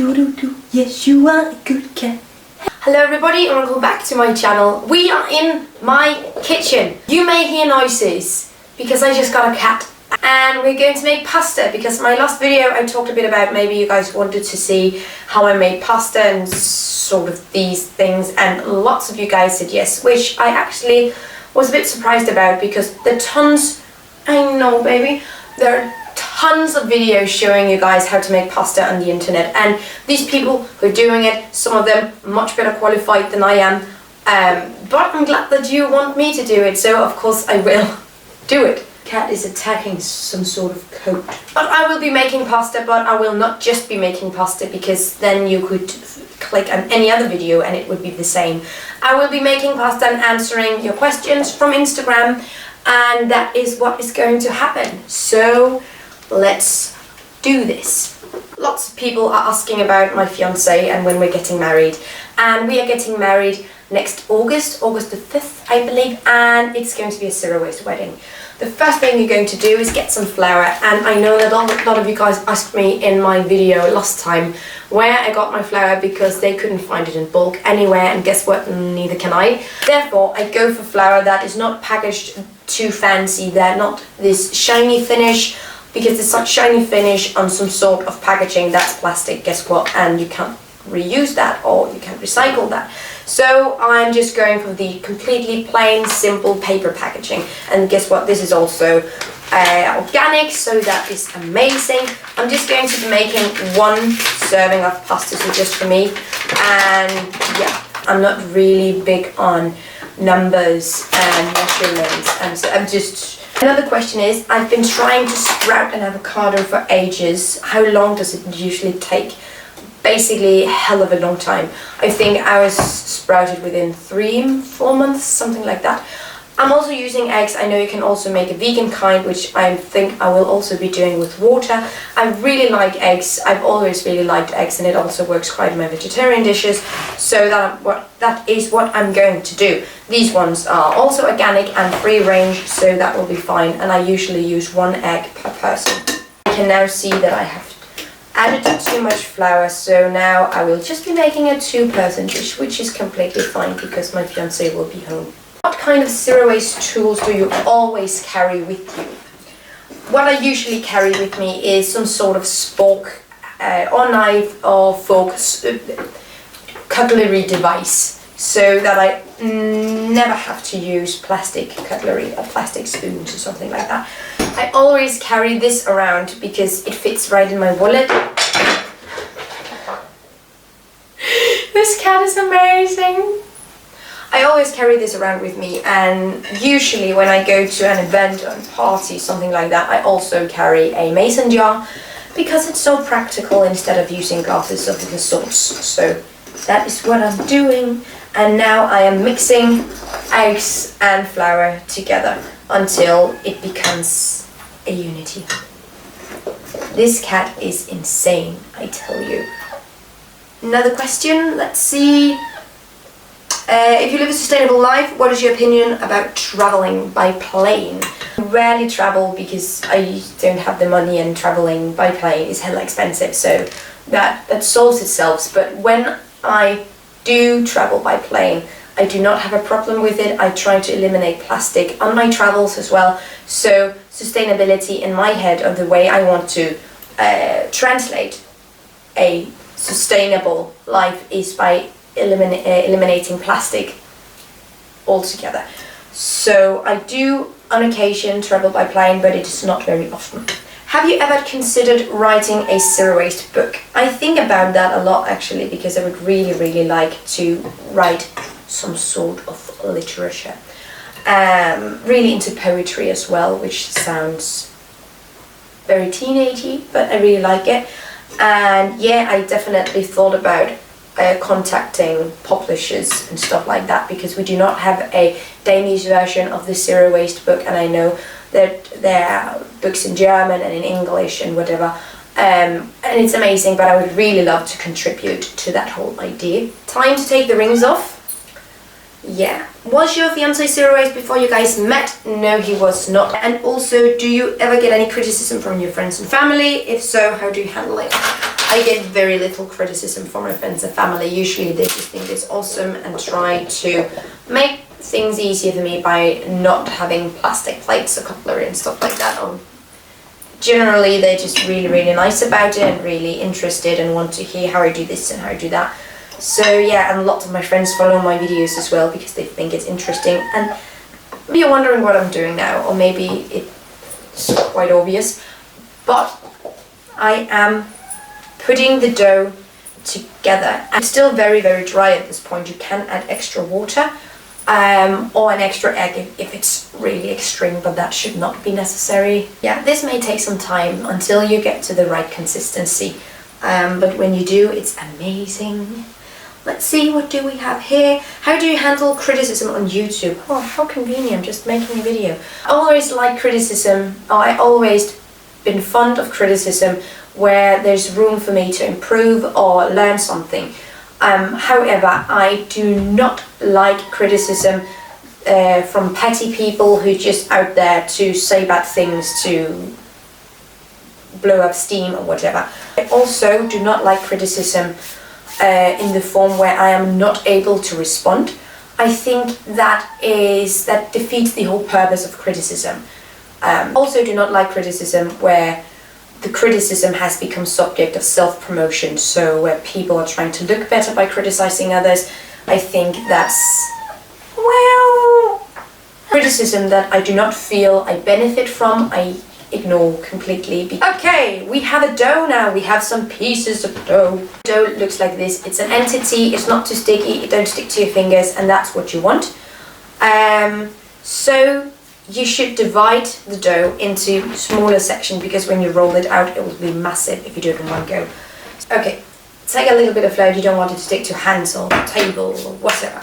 Do-do-do. Yes, you are a good cat. Hello everybody and welcome back to my channel. We are in my kitchen. You may hear noises because I just got a cat. And we're going to make pasta because my last video I talked a bit about maybe you guys wanted to see how I made pasta and sort of these things, and lots of you guys said yes, which I actually was a bit surprised about because there are tons, I know baby, there are tons of videos showing you guys how to make pasta on the internet, and these people who are doing it, some of them much better qualified than I am, but I'm glad that you want me to do it, so of course I will do it. Cat is attacking some sort of coat. But I will be making pasta, but I will not just be making pasta because then you could click on any other video and it would be the same. I will be making pasta and answering your questions from Instagram, and that is what is going to happen. So let's do this. Lots of people are asking about my fiance and when we're getting married, and we are getting married next August the 5th I believe, and it's going to be a zero-waste wedding. The first thing you're going to do is get some flour, and I know that a lot of you guys asked me in my video last time where I got my flour because they couldn't find it in bulk anywhere, and guess what, neither can I. Therefore I go for flour that is not packaged too fancy, that not this shiny finish, because it's such shiny finish on some sort of packaging that's plastic, guess what, and you can't reuse that or you can't recycle that. So I'm just going for the completely plain simple paper packaging, and guess what, this is also organic, so that is amazing. I'm just going to be making one serving of pasta, so just for me, and yeah, I'm not really big on numbers and measurements, and so I'm just... Another question is, I've been trying to sprout an avocado for ages. How long does it usually take? Basically a hell of a long time. I think I was sprouted within 3-4 months, something like that. I'm also using eggs. I know you can also make a vegan kind, which I think I will also be doing with water. I really like eggs. I've always really liked eggs, and it also works quite in my vegetarian dishes. So that is what I'm going to do. These ones are also organic and free range, so that will be fine. And I usually use 1 egg per person. I can now see that I have added too much flour, so now I will just be making a 2-person dish, which is completely fine because my fiance will be home. What kind of zero-waste tools do you always carry with you? What I usually carry with me is some sort of spork or knife or fork, cutlery device, so that I never have to use plastic cutlery or plastic spoons or something like that. I always carry this around because it fits right in my wallet. This cat is amazing. I always carry this around with me, and usually when I go to an event or a party, something like that, I also carry a mason jar because it's so practical instead of using glasses of the sauce. So that is what I'm doing, and now I am mixing eggs and flour together until it becomes a unity. This cat is insane, I tell you. Another question, let's see. If you live a sustainable life, what is your opinion about traveling by plane? I rarely travel because I don't have the money, and traveling by plane is hella expensive, so that solves itself. But when I do travel by plane, I do not have a problem with it. I try to eliminate plastic on my travels as well. So sustainability in my head, of the way I want to translate a sustainable life, is by eliminating plastic altogether. So I do on occasion travel by plane, but it is not very often. Have you ever considered writing a zero-waste book? I think about that a lot actually, because I would really like to write some sort of literature. Really into poetry as well, which sounds very teenagey, but I really like it. And yeah, I definitely thought about contacting publishers and stuff like that, because we do not have a Danish version of the zero waste book, and I know that there are books in German and in English and whatever, and it's amazing, but I would really love to contribute to that whole idea. Time to take the rings off. Yeah. Was your fiance zero waste before you guys met? No, he was not. And also, do you ever get any criticism from your friends and family? If so, how do you handle it? I get very little criticism from my friends and family. Usually they just think it's awesome and try to make things easier for me by not having plastic plates or cutlery and stuff like that. Or generally they're just really, really nice about it and really interested and want to hear how I do this and how I do that. So yeah, and lots of my friends follow my videos as well because they think it's interesting. And maybe you're wondering what I'm doing now, or maybe it's quite obvious, but I am putting the dough together. And it's still very, very dry at this point. You can add extra water or an extra egg if it's really extreme, but that should not be necessary. Yeah, this may take some time until you get to the right consistency, but when you do, it's amazing. Let's see, what do we have here? How do you handle criticism on YouTube? Oh, how convenient, just making a video. I always like criticism, I always been fond of criticism where there's room for me to improve or learn something. However, I do not like criticism from petty people who just out there to say bad things, to blow up steam or whatever. I also do not like criticism in the form where I am not able to respond. I think that defeats the whole purpose of criticism. Also do not like criticism where the criticism has become subject of self-promotion, so where people are trying to look better by criticizing others. I think that's, well, criticism that I do not feel I benefit from, I ignore completely. Okay, we have a dough now. We have some pieces of dough. Dough looks like this. It's an entity. It's not too sticky. It don't stick to your fingers, and that's what you want. So you should divide the dough into smaller sections, because when you roll it out, it will be massive if you do it in one go. Okay, take a little bit of flour. You don't want it to stick to your hands or the table or whatever.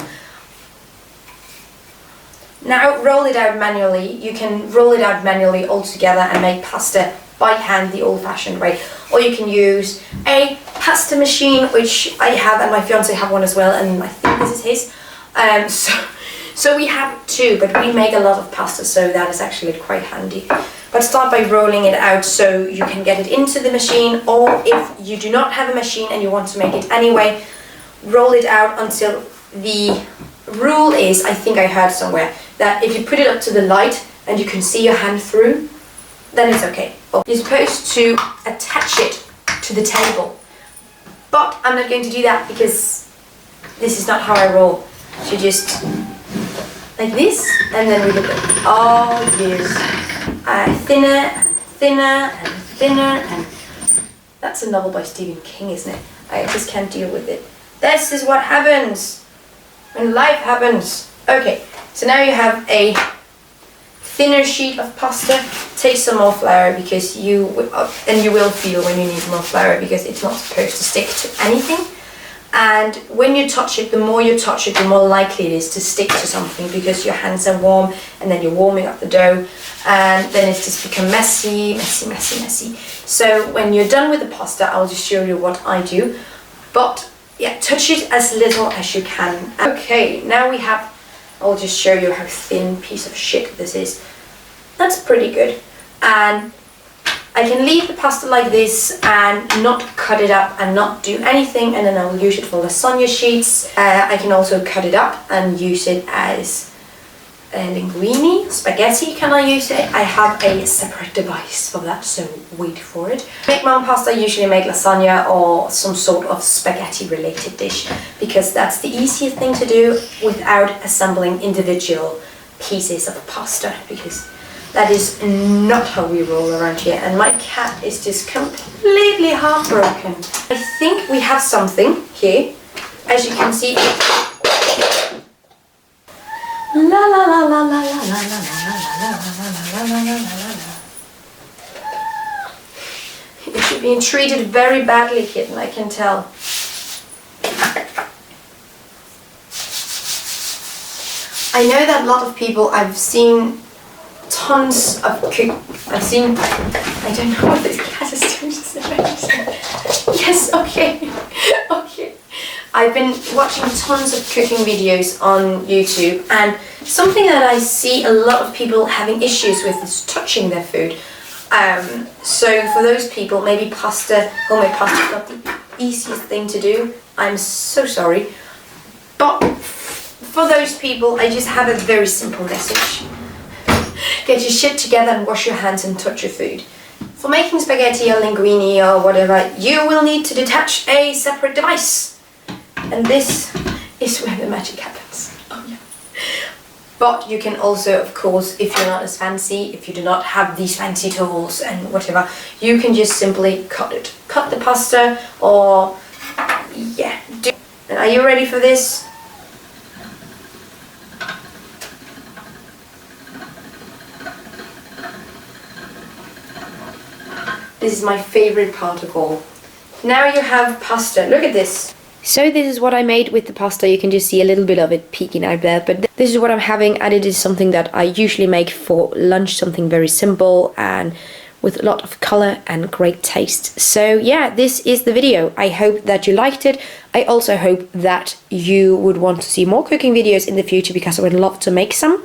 Now roll it out manually. You can roll it out manually altogether and make pasta by hand the old-fashioned way, or you can use a pasta machine, which I have, and my fiance have one as well, and I think this is his. So we have two, but we make a lot of pasta, so that is actually quite handy. But start by rolling it out so you can get it into the machine, or if you do not have a machine and you want to make it anyway, roll it out until the rule is, I think I heard somewhere, that if you put it up to the light and you can see your hand through, then it's okay. You're supposed to attach it to the table, but I'm not going to do that because this is not how I roll. So just like this, and then we look at all years thinner and thinner and thinner, and that's a novel by Stephen King, isn't it? I just can't deal with it. This is what happens when life happens. Okay, so now you have a thinner sheet of pasta. Take some more flour, because you will feel when you need more flour, because it's not supposed to stick to anything. And when you touch it, the more you touch it, the more likely it is to stick to something, because your hands are warm and then you're warming up the dough, and then it's just become messy, messy, messy, messy. So when you're done with the pasta, I'll just show you what I do. But yeah, touch it as little as you can. Okay, now we have, I'll just show you how thin piece of shit this is. That's pretty good. And I can leave the pasta like this and not cut it up and not do anything, and then I'll use it for lasagna sheets. I can also cut it up and use it as linguine, spaghetti. Can I use it? I have a separate device for that, so wait for it. Make my own pasta, I usually make lasagna or some sort of spaghetti related dish, because that's the easiest thing to do without assembling individual pieces of pasta, because that is not how we roll around here. And my cat is just completely heartbroken. I think we have something here. As you can see, la la la la la la la la la la la la la. You're being treated very badly, kitten, I can tell. I know that a lot of people, I've seen tons of I don't know what this cat is doing. Yes, okay. Okay. I've been watching tons of cooking videos on YouTube, and something that I see a lot of people having issues with is touching their food. So for those people, maybe homemade pasta is not the easiest thing to do. I'm so sorry. But for those people, I just have a very simple message. Get your shit together and wash your hands and touch your food. For making spaghetti or linguine or whatever, you will need to detach a separate device. And this is where the magic happens. Oh yeah. But you can also, of course, if you're not as fancy, if you do not have these fancy tools and whatever, you can just simply cut it. Cut the pasta or, yeah. And are you ready for this? This is my favorite part of all. Now you have pasta. Look at this. So this is what I made with the pasta. You can just see a little bit of it peeking out there. But this is what I'm having, and it is something that I usually make for lunch. Something very simple and with a lot of color and great taste. So yeah, this is the video. I hope that you liked it. I also hope that you would want to see more cooking videos in the future, because I would love to make some.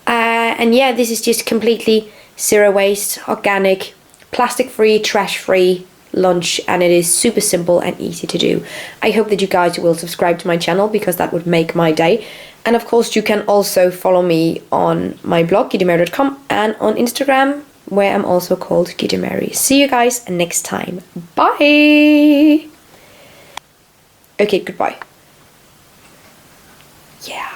And yeah, this is just completely zero waste, organic, plastic-free, trash-free lunch, and it is super simple and easy to do. I hope that you guys will subscribe to my channel, because that would make my day. And of course you can also follow me on my blog gittemary.com and on Instagram, where I'm also called Gittemary. See you guys next time. Bye. Okay, goodbye. Yeah.